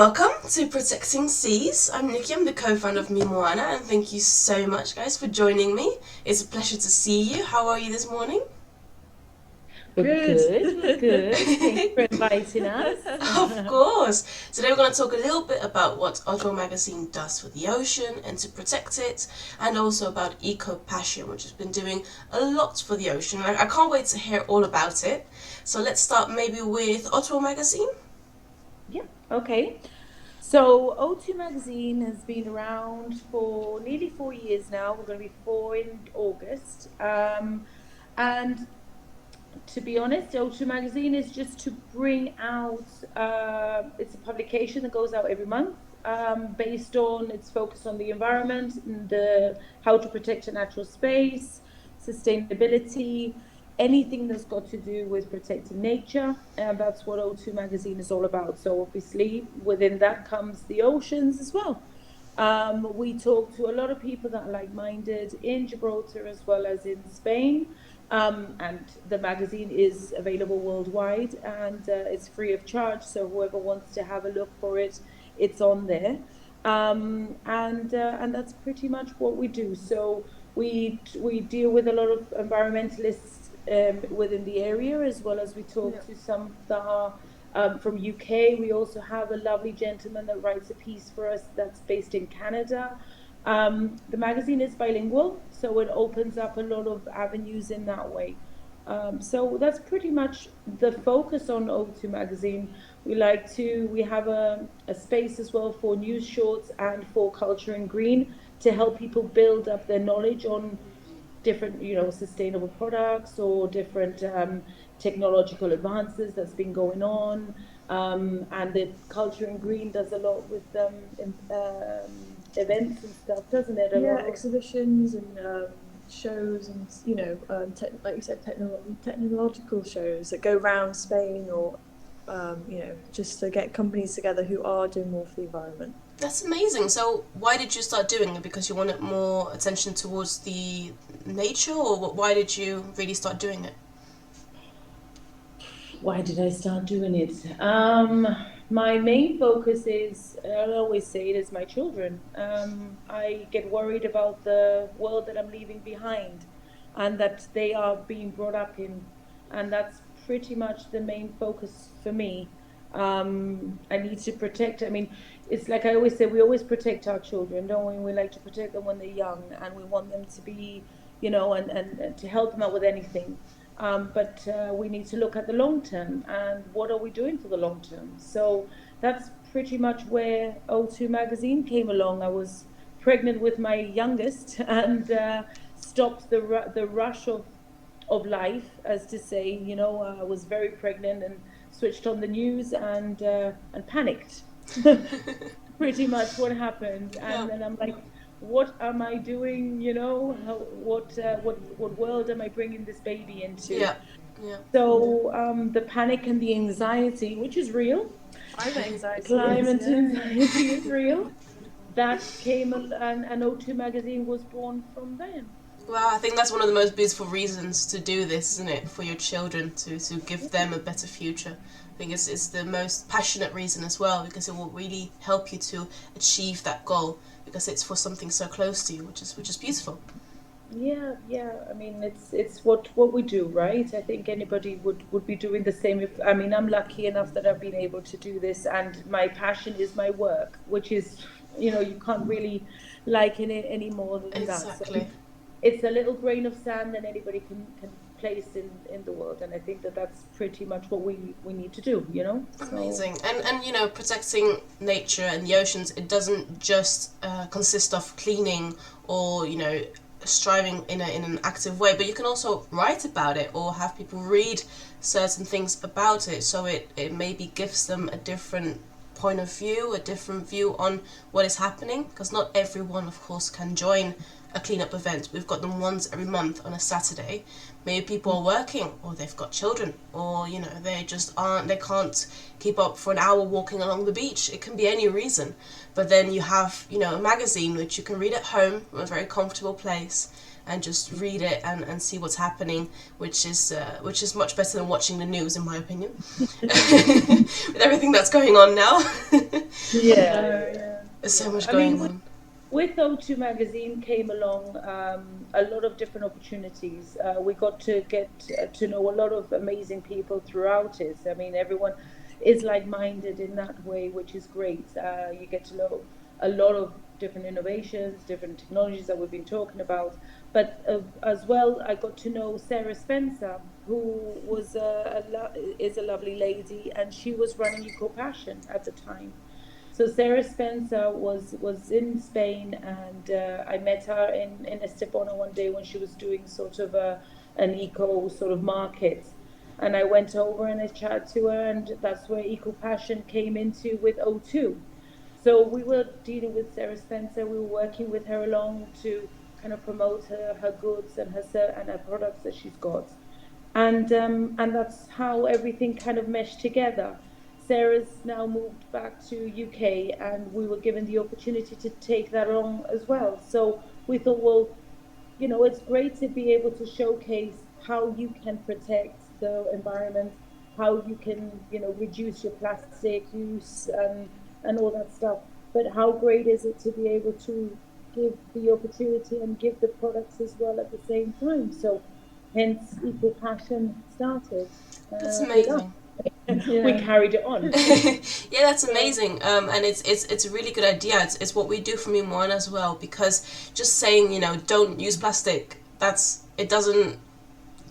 welcome to Protecting Seas. I'm Nikki, I'm the co-founder of Me Moana, and thank you so much, guys, for joining me. It's a pleasure to see you. How are you this morning? We're good. Thanks for inviting us. Of course. Today we're going to talk a little bit about what OTWO magazine does for the ocean and to protect it, and also about EcoPassion, which has been doing a lot for the ocean. I can't wait to hear all about it. So let's start maybe with OTWO magazine. Yeah, okay. So O2 magazine has been around for nearly 4 years now. We're going to be four in August. And to be honest, O2 magazine is just to bring out, it's a publication that goes out every month, based on its focus on the environment and how to protect a natural space, sustainability, anything that's got to do with protecting nature. And that's what O2 magazine is all about. So obviously within that comes the oceans as well. We talk to a lot of people that are like-minded in Gibraltar as well as in Spain. And the magazine is available worldwide, and it's free of charge. So whoever wants to have a look for it, it's on there. And that's pretty much what we do. So we deal with a lot of environmentalists within the area, as well as we talk to some that are from UK. We also have a lovely gentleman that writes a piece for us that's based in Canada. The magazine is bilingual, so it opens up a lot of avenues in that way. So that's pretty much the focus on O2 magazine. We have a space as well for news shorts and for culture and green to help people build up their knowledge on different, sustainable products or different technological advances that's been going on. And the culture and green does a lot with events and stuff, doesn't it? Exhibitions and shows and like you said, technological shows that go around Spain or just to get companies together who are doing more for the environment. That's amazing. So why did you start doing it? Because you wanted more attention towards the nature, or why did you really start doing it? Why did I start doing it? My main focus is, I'll always say it, is my children. I get worried about the world that I'm leaving behind and that they are being brought up in. And that's pretty much the main focus for me. I need to protect, it's like I always say, we always protect our children, don't we? We like to protect them when they're young, and we want them to be, and to help them out with anything. But we need to look at the long term and what are we doing for the long term. So that's pretty much where O2 magazine came along. I was pregnant with my youngest and stopped the rush of life, as to say, I was very pregnant and switched on the news and panicked. Pretty much what happened. And then I'm like, what am I doing? What world am I bringing this baby into? Yeah, yeah. So the panic and the anxiety, which is real, climate anxiety is real. That came, and O2 magazine was born from then. Well, I think that's one of the most beautiful reasons to do this, isn't it? For your children, to give them a better future. I think it's the most passionate reason as well, because it will really help you to achieve that goal, because it's for something so close to you, which is beautiful. Yeah. It's what we do, right? I think anybody would be doing the same. I'm lucky enough that I've been able to do this, and my passion is my work, which is, you can't really liken it any more than that. Exactly. So it's a little grain of sand that anybody can place in the world, and I think that's pretty much what we need to do. Amazing. And protecting nature and the oceans, it doesn't just consist of cleaning or striving in an active way, but you can also write about it or have people read certain things about it, so it maybe gives them a different point of view, a different view on what is happening, because not everyone, of course, can join a cleanup event. We've got them once every month on a Saturday. Maybe people are working, or they've got children, or they can't keep up for an hour walking along the beach. It can be any reason. But then you have a magazine which you can read at home from a very comfortable place, and just read it and see what's happening, which is much better than watching the news, in my opinion. With everything that's going on now. There's so much going on. With OTWO magazine came along a lot of different opportunities. We got to know a lot of amazing people throughout it. I mean, everyone is like-minded in that way, which is great. You get to know a lot of different innovations, different technologies that we've been talking about. But as well, I got to know Sarah Spencer, who was is a lovely lady, and she was running EcoPassion at the time. So Sarah Spencer was in Spain, and I met her in Estepona one day when she was doing sort of an eco sort of market. And I went over and I chatted to her, and that's where EcoPassion came into with OTWO. So we were dealing with Sarah Spencer. We were working with her along to kind of promote her goods and her products that she's got. And that's how everything kind of meshed together. Sarah's now moved back to UK, and we were given the opportunity to take that on as well. So we thought, well, you know, it's great to be able to showcase how you can protect the environment, how you can, you know, reduce your plastic use and all that stuff. But how great is it to be able to give the opportunity and give the products as well at the same time? So hence EcoPassion started. That's amazing. We carried it on. Yeah, that's amazing. And it's a really good idea. It's what we do from Imoan as well, because just saying, you know, don't use plastic, it doesn't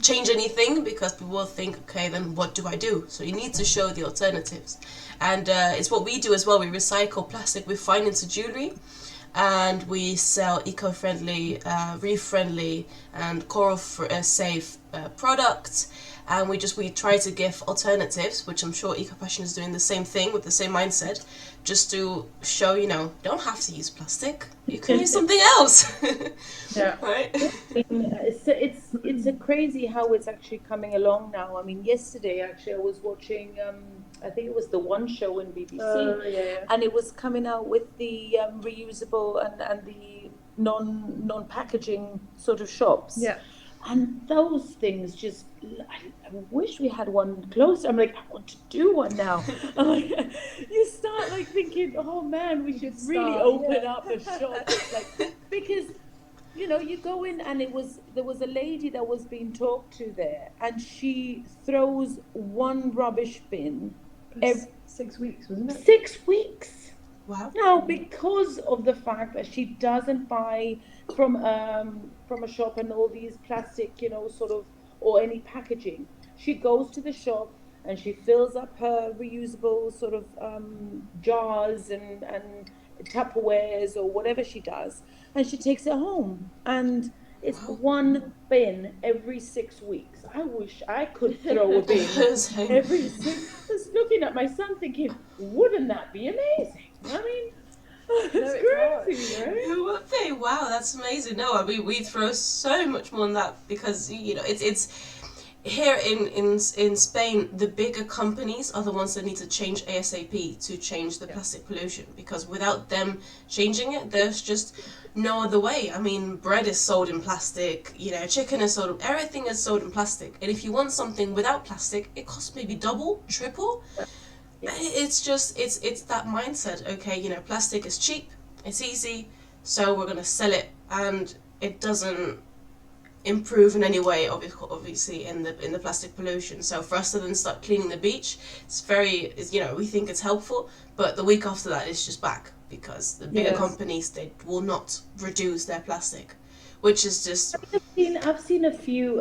change anything, because people will think, okay, then what do I do? So you need to show the alternatives. And it's what we do as well. We recycle plastic we find into jewelry, and we sell eco-friendly, reef-friendly and coral-safe products. And we try to give alternatives, which I'm sure EcoPassion is doing the same thing with the same mindset, just to show, you know, don't have to use plastic. You can use something else. Yeah. Right? It's a crazy how it's actually coming along now. I mean, yesterday actually I was watching, I think it was the One Show in BBC, and it was coming out with the reusable and the non-packaging sort of shops. Yeah. And those things just, I wish we had one closer. I'm like, I want to do one now. I'm like, you start like thinking, oh man, we should really open up a shop. Like, because, you know, you go in and there was a lady that was being talked to there, and she throws one rubbish bin every 6 weeks, wasn't it? 6 weeks. Wow. Now, because of the fact that she doesn't buy from a shop and all these plastic, you know, sort of, or any packaging, she goes to the shop and she fills up her reusable sort of jars and Tupperwares or whatever she does, and she takes it home. And it's one bin every 6 weeks. I wish I could throw a bin every 6. I was looking at my son thinking, wouldn't that be amazing? I mean, it's crazy, right? Who would be? Wow, that's amazing. No, I mean, we throw so much more than that, because, you know, it's here in Spain, the bigger companies are the ones that need to change ASAP to change the plastic pollution, because without them changing it, there's just no other way. I mean, bread is sold in plastic, you know, chicken is sold, everything is sold in plastic. And if you want something without plastic, it costs maybe double, triple. It's just, it's that mindset, okay, you know, plastic is cheap, it's easy, so we're going to sell it, and it doesn't improve in any way, obviously, in the plastic pollution. So for us to then start cleaning the beach, you know, we think it's helpful, but the week after that it's just back, because the bigger companies, they will not reduce their plastic, which is just. I've seen a few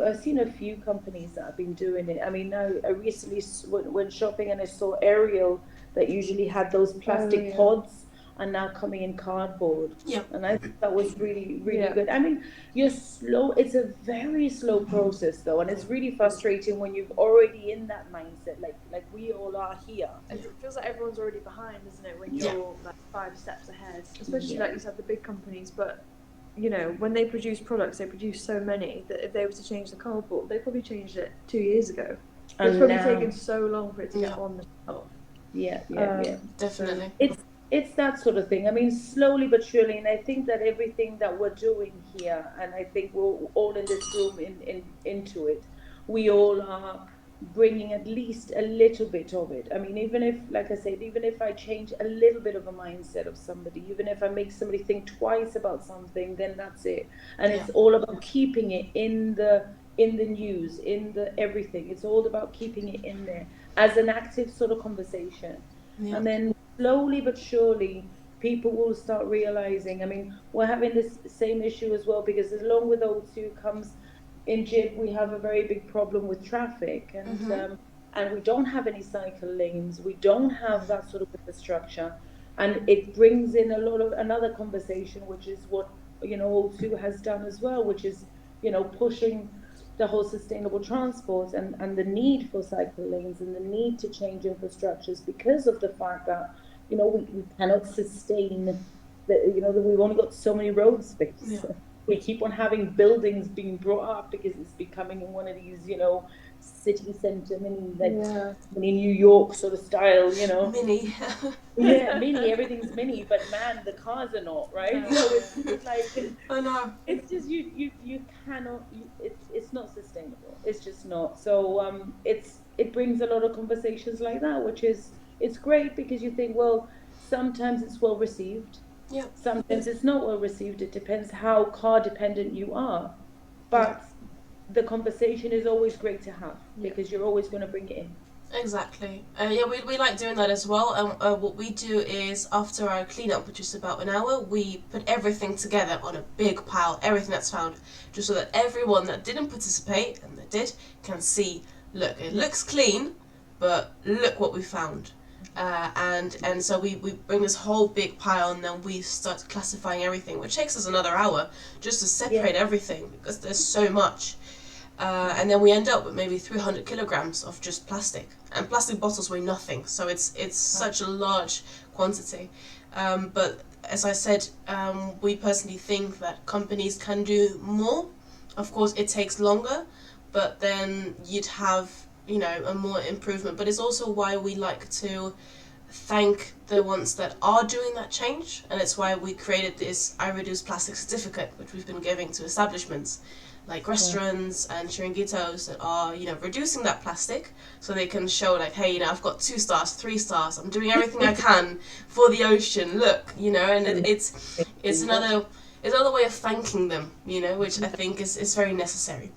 companies that have been doing it. I mean, now I recently went shopping and I saw Ariel that usually had those plastic pods, and now coming in cardboard. Yeah. And I think that was really good. I mean, it's a very slow process though, and it's really frustrating when you're already in that mindset, like we all are here. It feels like everyone's already behind, isn't it, when you're like 5 steps ahead, especially like you said, the big companies. But you know, when they produce products, they produce so many that if they were to change the cardboard, they probably changed it 2 years ago. It's probably taken so long for it to get on the shelf. Yeah. Definitely. it's that sort of thing. I mean, slowly but surely, and I think that everything that we're doing here, and I think we're all in this room into it, we all are bringing at least a little bit of it. I mean, even if, like I said, even if I change a little bit of a mindset of somebody, even if I make somebody think twice about something, then that's it. And Yeah. it's all about keeping it in the news, in the everything. It's all about keeping it in there as an active sort of conversation. Yeah. And then slowly but surely, people will start realizing. I mean, we're having this same issue as well, because along with O2 comes, in Jib, we have a very big problem with traffic, and we don't have any cycle lanes. We don't have that sort of infrastructure, and it brings in a lot of another conversation, which is what O2 has done as well, which is pushing the whole sustainable transport, and the need for cycle lanes and the need to change infrastructures, because of the fact that we cannot sustain that we've only got so many road space. Yeah. We keep on having buildings being brought up because it's becoming in one of these city centre mini New York sort of style, Mini. yeah, mini, everything's mini, but man, the cars are not, right? So it's like, I know. it's just you cannot, it's not sustainable. It's just not. So it brings a lot of conversations like that, which is, it's great, because you think, well, sometimes it's well received, Yeah. sometimes it's not well received. It depends how car dependent you are, but the conversation is always great to have, because you're always going to bring it in. Exactly. Yeah, we like doing that as well. What we do is, after our cleanup, which is about an hour, we put everything together on a big pile, everything that's found, just so that everyone that didn't participate, and that did, can see, look, it looks clean, but look what we found. And so we bring this whole big pile, and then we start classifying everything, which takes us another hour just to separate everything, because there's so much. And then we end up with maybe 300 kilograms of just plastic, and plastic bottles weigh nothing, so it's such a large quantity. But as I said, we personally think that companies can do more. Of course, it takes longer, but then you'd have a more improvement. But it's also why we like to thank the ones that are doing that change, and it's why we created this I Reduce Plastic certificate, which we've been giving to establishments like restaurants and chiringuitos that are reducing that plastic, so they can show like, hey, I've got 2 stars, 3 stars, I'm doing everything I can for the ocean, look, and it's another way of thanking them, which I think is very necessary.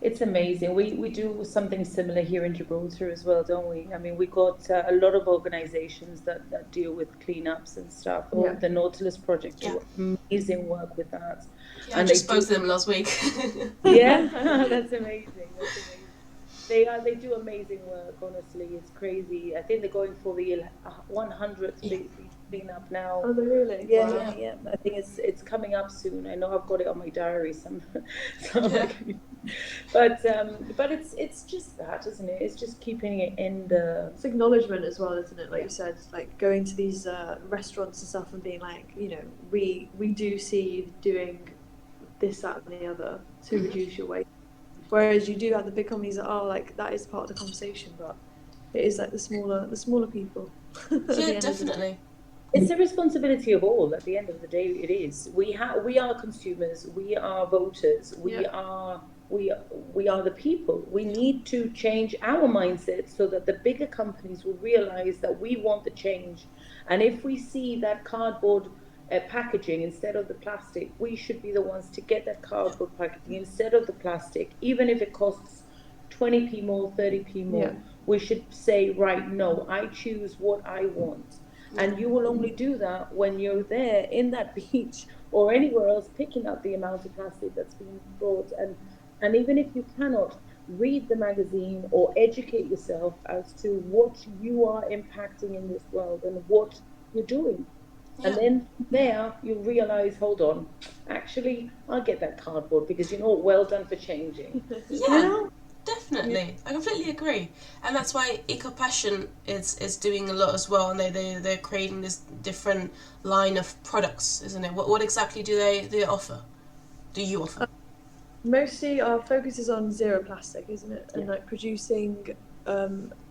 It's amazing. We do something similar here in Gibraltar as well, don't we? I mean, we got a lot of organisations that deal with cleanups and stuff. The Nautilus Project do amazing work with that. Yeah, and I just spoke to them last week. Yeah, that's amazing. They do amazing work. Honestly, it's crazy. I think they're going for the 100th cleanup now. Oh, really? Yeah, wow. Yeah. I think it's coming up soon. I know I've got it on my diary somewhere. But it's just that, isn't it? It's just keeping it in the. It's acknowledgement as well, isn't it? Like you said, like going to these restaurants and stuff and being like, we do see you doing this, that, and the other to reduce your waste. Whereas you do have the big companies that are like, that is part of the conversation, but it is like the smaller people. Yeah, definitely. It's a responsibility of all. At the end of the day, it is. We are consumers. We are voters. We are the people. We need to change our mindset so that the bigger companies will realize that we want the change. And if we see that cardboard packaging instead of the plastic, we should be the ones to get that cardboard packaging instead of the plastic, even if it costs 20p more, 30p more. We should say, right, no, I choose what I want. And you will only do that when you're there in that beach or anywhere else picking up the amount of plastic that's being brought. And even if you cannot, read the magazine or educate yourself as to what you are impacting in this world and what you're doing. And then there you realize, hold on, actually, I'll get that cardboard because well done for changing. Definitely. I completely agree. And that's why EcoPassion is doing a lot as well, and they're creating this different line of products, isn't it? What exactly do they offer? Do you offer? Mostly our focus is on zero plastic, isn't it? And like producing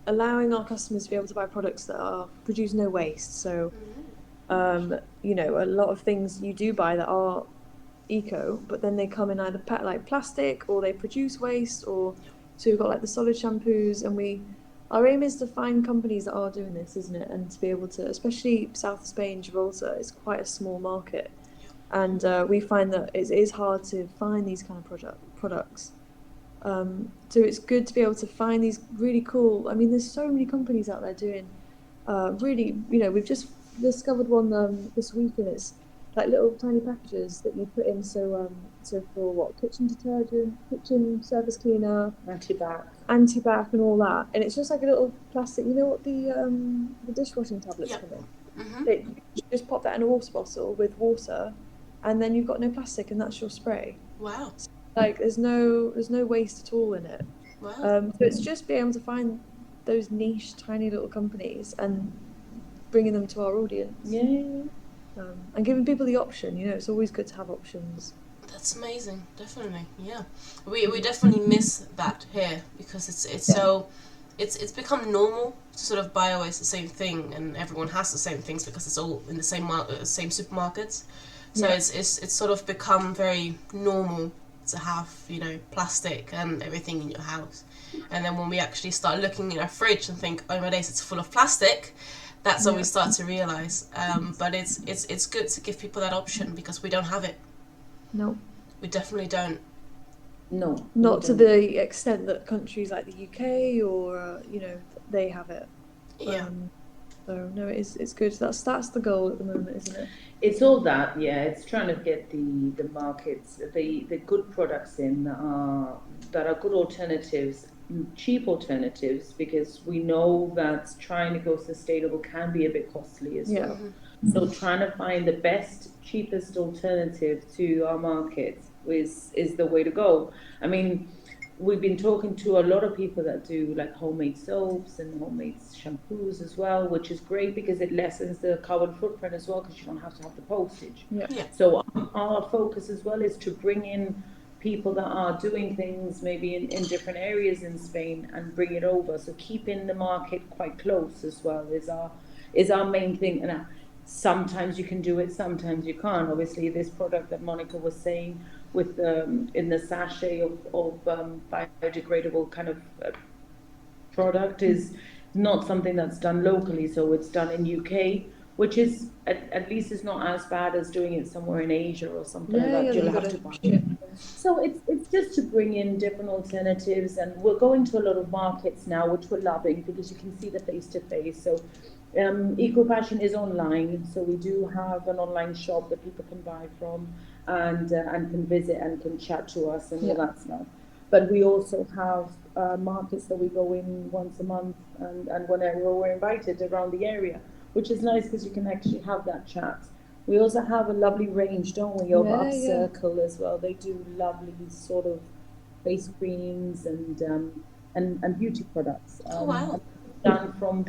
allowing our customers to be able to buy products that produce no waste. So, you know, a lot of things you do buy that are eco, but then they come in either like plastic, or they produce waste, or so we've got like the solid shampoos, and our aim is to find companies that are doing this, isn't it? And to be able to, especially South Spain, Gibraltar, is quite a small market, and we find that it is hard to find these kind of products. So it's good to be able to find these really cool. I mean, there's so many companies out there doing really, you know, we've just discovered one this week, and it's like little tiny packages that you put in. So for what, kitchen detergent, kitchen surface cleaner, antibac, and all that. And it's just like a little plastic. You know what the dishwashing tablets come in? You just pop that in a water bottle with water, and then you've got no plastic, and that's your spray. Wow. Like there's no waste at all in it. Wow. So it's just being able to find those niche, tiny little companies and bringing them to our audience. Yeah. And giving people the option. You know, it's always good to have options. That's amazing. Definitely. Yeah. We definitely miss that here, because it's become normal to sort of buy always the same thing, and everyone has the same things because it's all in the same supermarkets. So it's sort of become very normal to have, you know, plastic and everything in your house. And then when we actually start looking in our fridge and think, oh my days, it's full of plastic, that's when we start to realise. But it's good to give people that option, because we don't have it. No. We definitely don't. No. Not to the extent that countries like the UK or, you know, they have it. Yeah. So no, it's good. That's the goal at the moment, isn't it? It's all that, yeah. It's trying to get the markets, the good products in that are good alternatives, cheap alternatives, because we know that trying to go sustainable can be a bit costly as well. So trying to find the best, cheapest alternative to our market is the way to go. I mean, we've been talking to a lot of people that do like homemade soaps and homemade shampoos as well, which is great because it lessens the carbon footprint as well, because you don't have to have the postage. So our focus as well is to bring in people that are doing things maybe in different areas in Spain and bring it over. So keeping the market quite close as well is our main thing. And sometimes you can do it, sometimes you can't. Obviously, this product that Monica was saying with in the sachet of biodegradable kind of product is not something that's done locally, so it's done in UK, which is at least is not as bad as doing it somewhere in Asia or something like that. You'll have to buy it. So it's just to bring in different alternatives, and we're going to a lot of markets now, which we're loving because you can see the face to face. So EcoPassion is online, so we do have an online shop that people can buy from and can visit and can chat to us and all that stuff. But we also have markets that we go in once a month and whenever we're invited around the area, which is nice because you can actually have that chat. We also have a lovely range, don't we, of Upcircle as well. They do lovely sort of face creams and beauty products. Oh, wow. Done from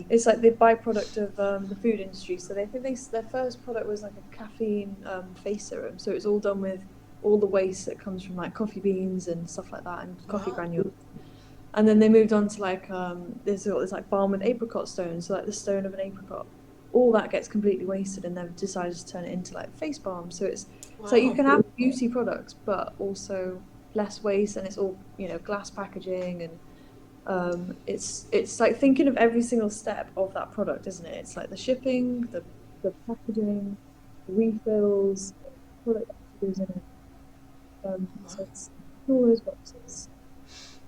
it's like the byproduct of the food industry. So they think their first product was like a caffeine face serum. So it's all done with all the waste that comes from like coffee beans and stuff like that, and coffee granules. And then they moved on to like there's like balm with apricot stone. So like the stone of an apricot, all that gets completely wasted, and they've decided to turn it into like face balm. So it's so you can have beauty products, but also less waste, and it's all, you know, glass packaging, and it's like thinking of every single step of that product, isn't it? It's like the shipping, the packaging, the refills, the product that goes in it. So it's all those boxes.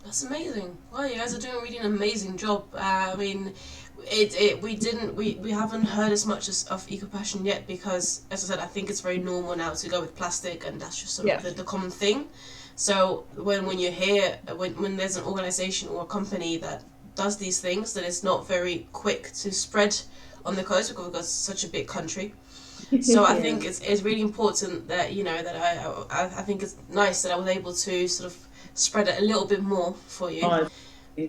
That's amazing. Wow, you guys are doing really an amazing job. I mean, we haven't heard as much of EcoPassion yet, because, as I said, I think it's very normal now to go with plastic, and that's just sort of the common thing. So when you hear when there's an organisation or a company that does these things, then it's not very quick to spread on the coast, because we've got such a big country. So I think it's really important that, you know, that I think it's nice that I was able to sort of spread it a little bit more for you. Oh,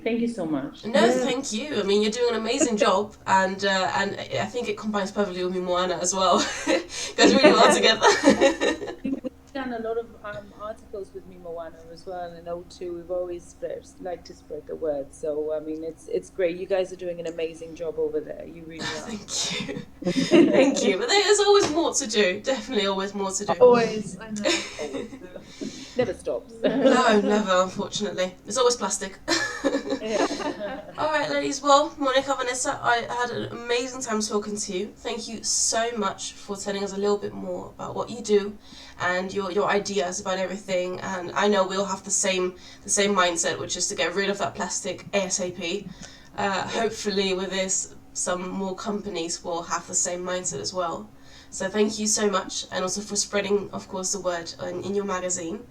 thank you so much. No, thank you. I mean, you're doing an amazing job, and I think it combines perfectly with me, Moana, as well. Goes really well together. done a lot of articles with me, Moana, as well, and O2. We've always like to spread the word. So I mean, it's great. You guys are doing an amazing job over there. You really are. Thank you. Thank you. But there's always more to do. Definitely always more to do. Always, I know. Never stops. No, never, unfortunately. There's always plastic. Alright, ladies. Well, Monica, Vanessa, I had an amazing time talking to you. Thank you so much for telling us a little bit more about what you do and your ideas about everything. And I know we'll have the same mindset, which is to get rid of that plastic ASAP. Hopefully with this, some more companies will have the same mindset as well. So thank you so much, and also for spreading, of course, the word in your magazine.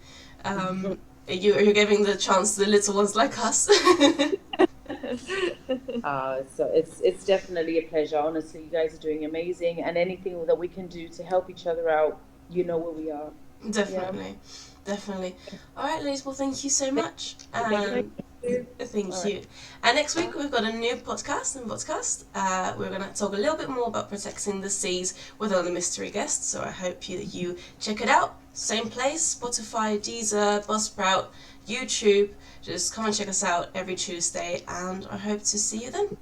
You're giving the chance to the little ones like us. So it's definitely a pleasure. Honestly, you guys are doing amazing, and anything that we can do to help each other out, you know where we are. Definitely. All right, ladies. Well, thank you so much. Thank you. And next week we've got a new podcast and vodcast. We're going to talk a little bit more about protecting the seas with another mystery guest. So I hope you check it out. Same place: Spotify, Deezer, Buzzsprout, YouTube. Just come and check us out every Tuesday, and I hope to see you then.